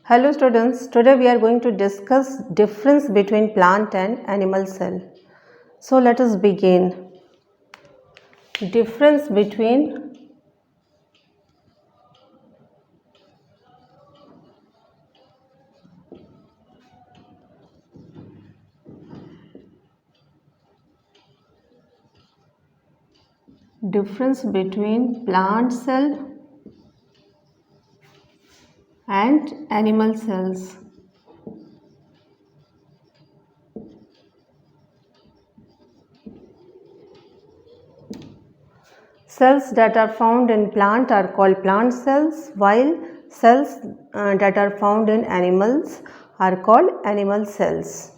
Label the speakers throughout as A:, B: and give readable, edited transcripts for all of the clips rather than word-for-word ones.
A: Hello students, today we are going to discuss difference between plant and animal cell. So let us begin. Difference between plant cell and animal cells. Cells that are found in plant are called plant cells, while cells that are found in animals are called animal cells.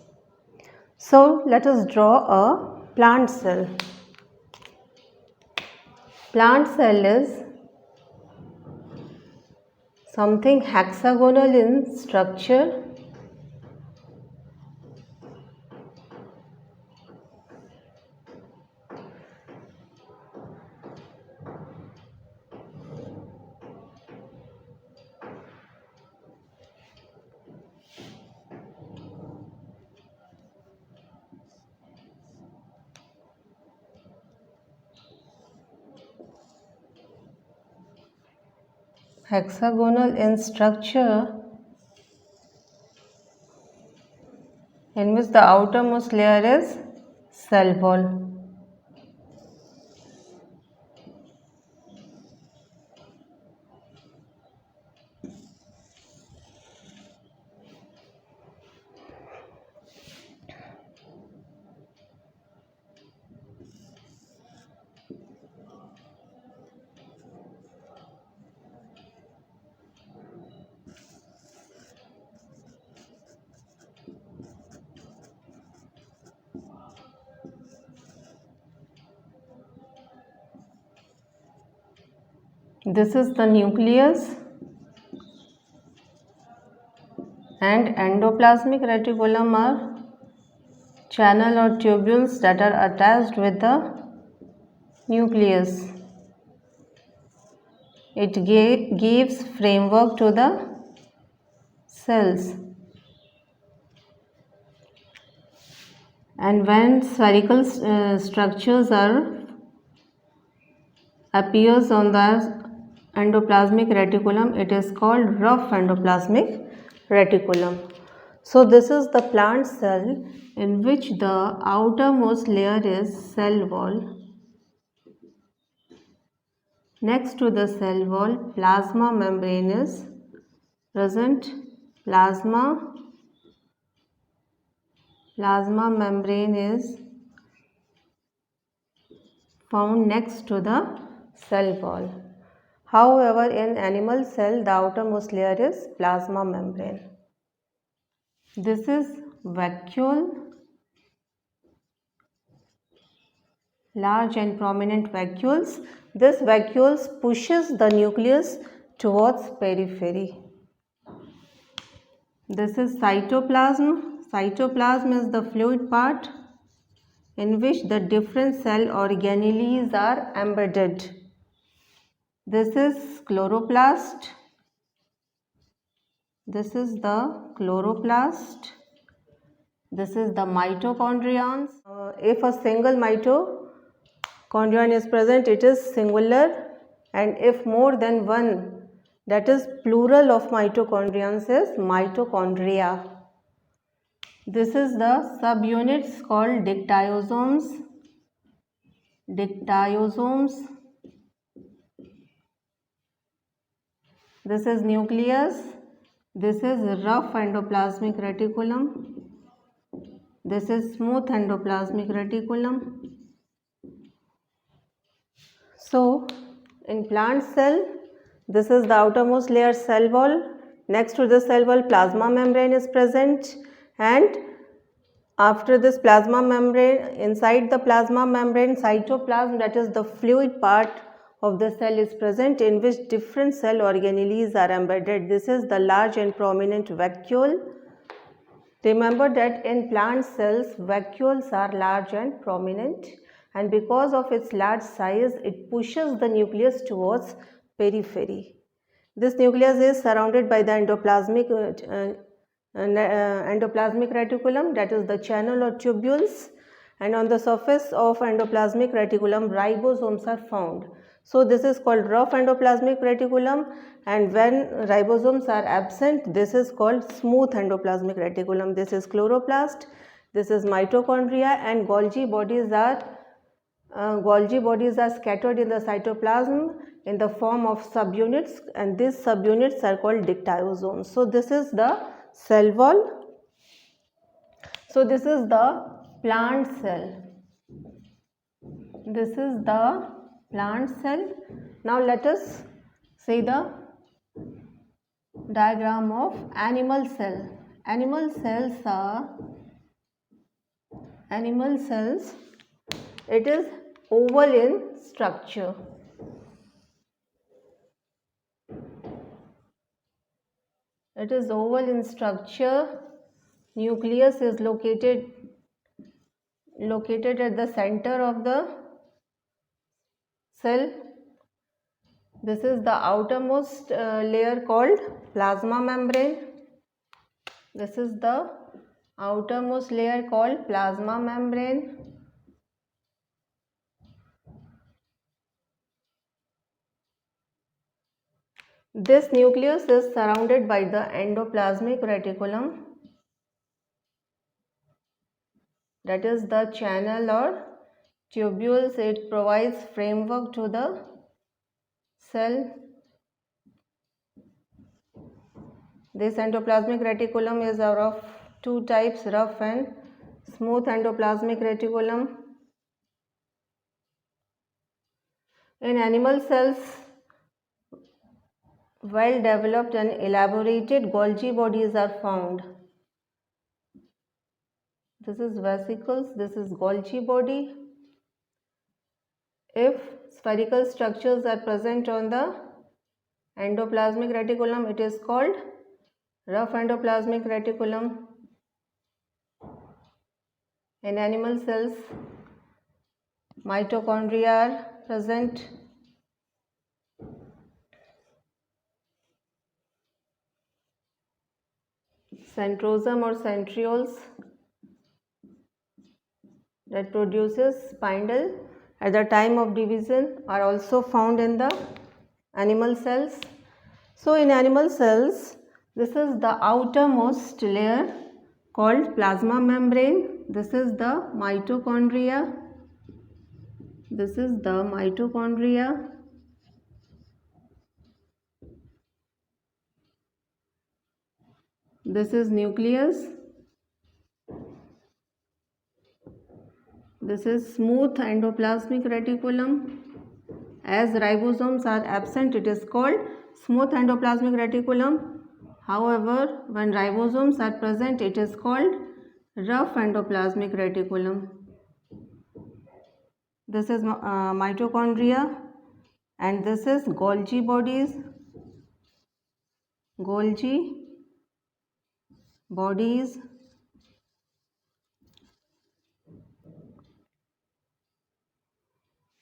A: So let us draw a plant cell. Plant cell is something hexagonal in structure in which the outermost layer is cell wall. This is the nucleus and endoplasmic reticulum are channel or tubules that are attached with the nucleus. It gives framework to the cells. And when spherical structures appears on the endoplasmic reticulum, it is called rough endoplasmic reticulum. So this is the plant cell in which the outermost layer is cell wall. Next to the cell wall, plasma membrane is present. Plasma membrane is found next to the cell wall. However, in animal cell, the outermost layer is plasma membrane. This is vacuole, large and prominent vacuoles. This vacuoles pushes the nucleus towards periphery. This is cytoplasm. Cytoplasm is the fluid part in which the different cell organelles are embedded. This is chloroplast. This is the chloroplast. This is the mitochondrions. If a single mitochondrion is present, it is singular, and if more than one, that is plural of mitochondrions, is mitochondria. This is the subunits called dictyosomes. This is nucleus. This is rough endoplasmic reticulum. This is smooth endoplasmic reticulum. So, in plant cell, this is the outermost layer cell wall. Next to the cell wall, plasma membrane is present, and after this plasma membrane, inside the plasma membrane, cytoplasm, that is the fluid part of the cell, is present in which different cell organelles are embedded. This is the large and prominent vacuole. Remember that in plant cells, vacuoles are large and prominent, and because of its large size, it pushes the nucleus towards periphery. This nucleus is surrounded by the endoplasmic reticulum, that is the channel or tubules, and on the surface of endoplasmic reticulum ribosomes are found. So this is called rough endoplasmic reticulum, and when ribosomes are absent, this is called smooth endoplasmic reticulum. This is chloroplast, this is mitochondria, and Golgi bodies are scattered in the cytoplasm in the form of subunits, and these subunits are called dictyosomes. So this is the cell wall. So this is the plant cell. This is the plant cell. Now let us see the diagram of animal cell. Animal cells, it is oval in structure. It is oval in structure. Nucleus is located at the center of the cell. This is the outermost layer called plasma membrane. This is the outermost layer called plasma membrane. This nucleus is surrounded by the endoplasmic reticulum, that is the channel or tubules. It provides framework to the cell. This endoplasmic reticulum is of two types, rough and smooth endoplasmic reticulum. In animal cells, well developed and elaborated Golgi bodies are found. This is vesicles, this is Golgi body. If spherical structures are present on the endoplasmic reticulum, it is called rough endoplasmic reticulum. In animal cells, mitochondria are present. Centrosome or centrioles that produces spindle at the time of division are also found in the animal cells. So in animal cells, this is the outermost layer called plasma membrane. This is the mitochondria. This is the mitochondria. This is nucleus. This is smooth endoplasmic reticulum. As ribosomes are absent, it is called smooth endoplasmic reticulum. However, when ribosomes are present, it is called rough endoplasmic reticulum. This is mitochondria, and this is Golgi bodies. Golgi bodies.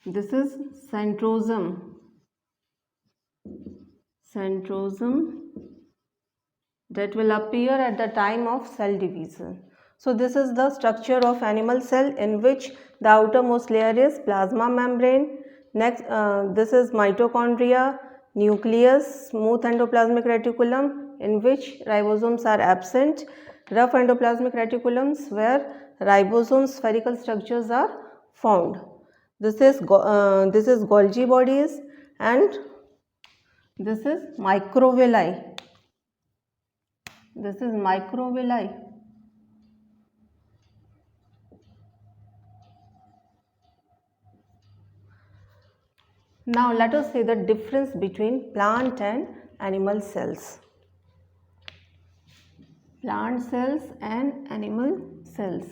A: This is centrosome. Centrosome that will appear at the time of cell division. So this is the structure of animal cell, in which the outermost layer is plasma membrane. Next, this is mitochondria, nucleus, smooth endoplasmic reticulum, in which ribosomes are absent, rough endoplasmic reticulums where ribosomes spherical structures are found. This is Golgi bodies, and this is microvilli. This is microvilli. Now let us see the difference between plant and animal cells. Plant cells and animal cells.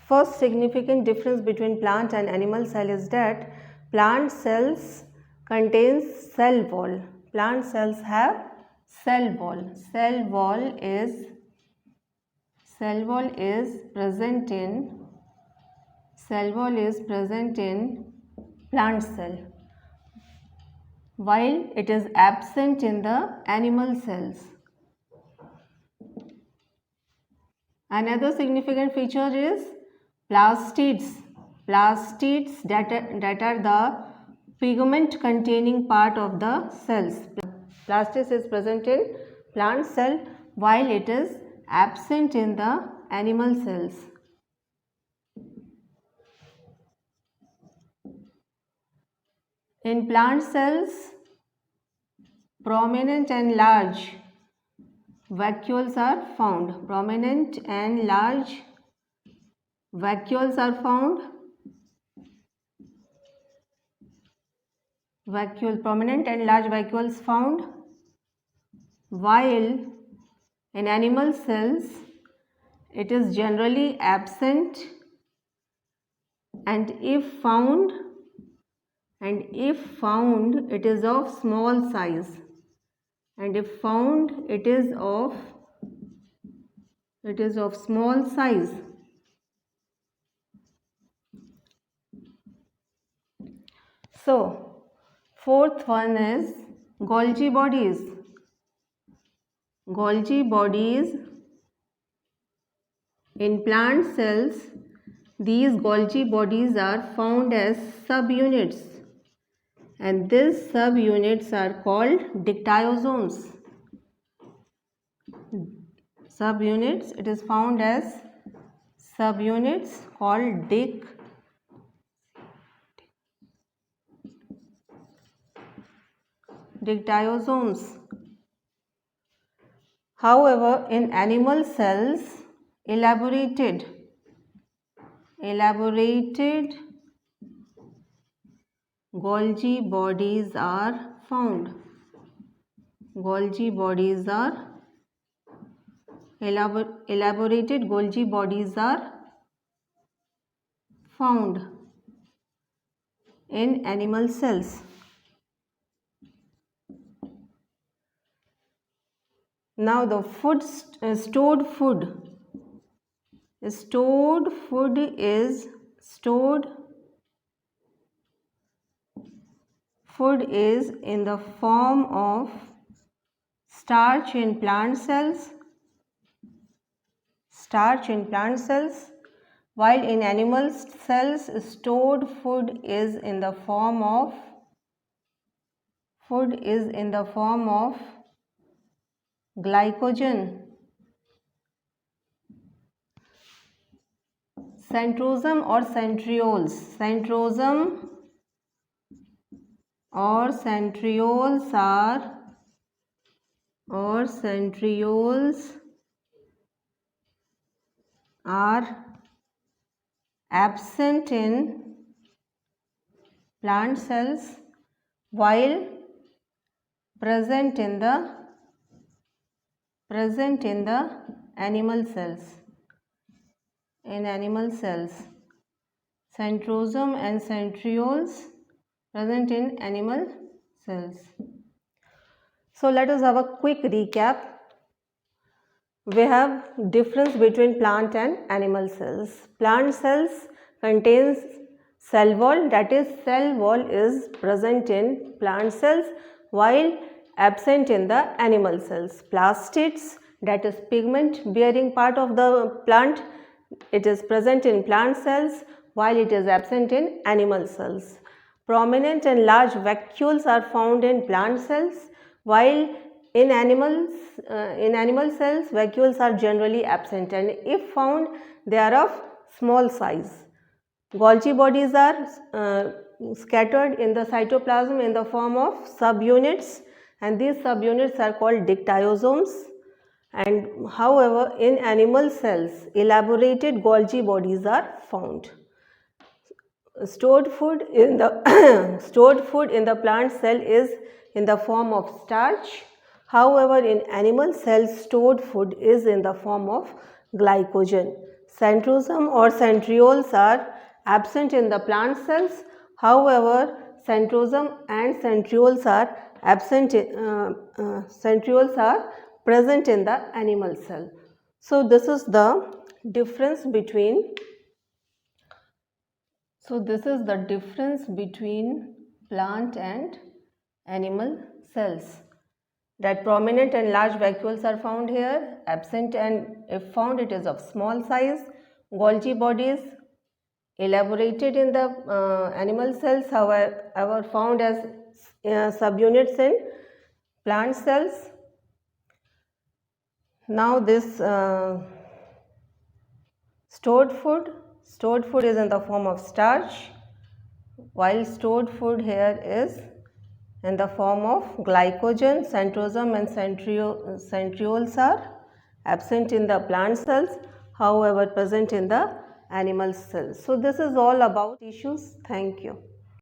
A: First significant difference between plant and animal cell is that plant cells contains cell wall. Plant cells have cell wall. Cell wall is present in cell wall is present in plant cell, while it is absent in the animal cells. Another significant feature is plastids. Plastids that are the pigment containing part of the cells. Plastids is present in plant cell while it is absent in the animal cells. In plant cells, prominent and large vacuoles are found. Prominent and large vacuoles are found. Prominent and large vacuoles found, while in animal cells it is generally absent, and if found it is of small size, and if found it is of small size. So fourth one is Golgi bodies. Golgi bodies in plant cells. These Golgi bodies are found as subunits, and these subunits are called dictyosomes. Subunits, it is found as subunits called dictyosomes. However, in animal cells, elaborated Golgi bodies are found. Elaborated Golgi bodies are found in animal cells. Now the stored food is in the form of starch in plant cells, while in animal cells stored food is in the form of glycogen. Centrosome or centrioles. Centrosome or centrioles are absent in plant cells while present in the animal cells. In animal cells, centrosome and centrioles present in animal cells. So let us have a quick recap. We have difference between plant and animal cells. Plant cells contains cell wall, that is cell wall is present in plant cells while absent in the animal cells. Plastids, that is pigment bearing part of the plant, it is present in plant cells while it is absent in animal cells. Prominent and large vacuoles are found in plant cells, while in animal cells vacuoles are generally absent, and if found they are of small size. Golgi bodies are scattered in the cytoplasm in the form of subunits, and these subunits are called dictyosomes. And however, in animal cells, elaborated Golgi bodies are found. Stored food in the plant cell is in the form of starch. However, in animal cells, stored food is in the form of glycogen. Centrosome or centrioles are absent in the plant cells. However, centrosome and centrioles are present in the animal cell. So this is the difference between So this is the difference between plant and animal cells. That prominent and large vacuoles are found here, absent and if found it is of small size. Golgi bodies elaborated in the animal cells, however found as subunits in plant cells. Now this stored food is in the form of starch, while stored food here is in the form of glycogen. Centrosome and centrioles are absent in the plant cells, however present in the animal cells. So this is all about tissues. Thank you.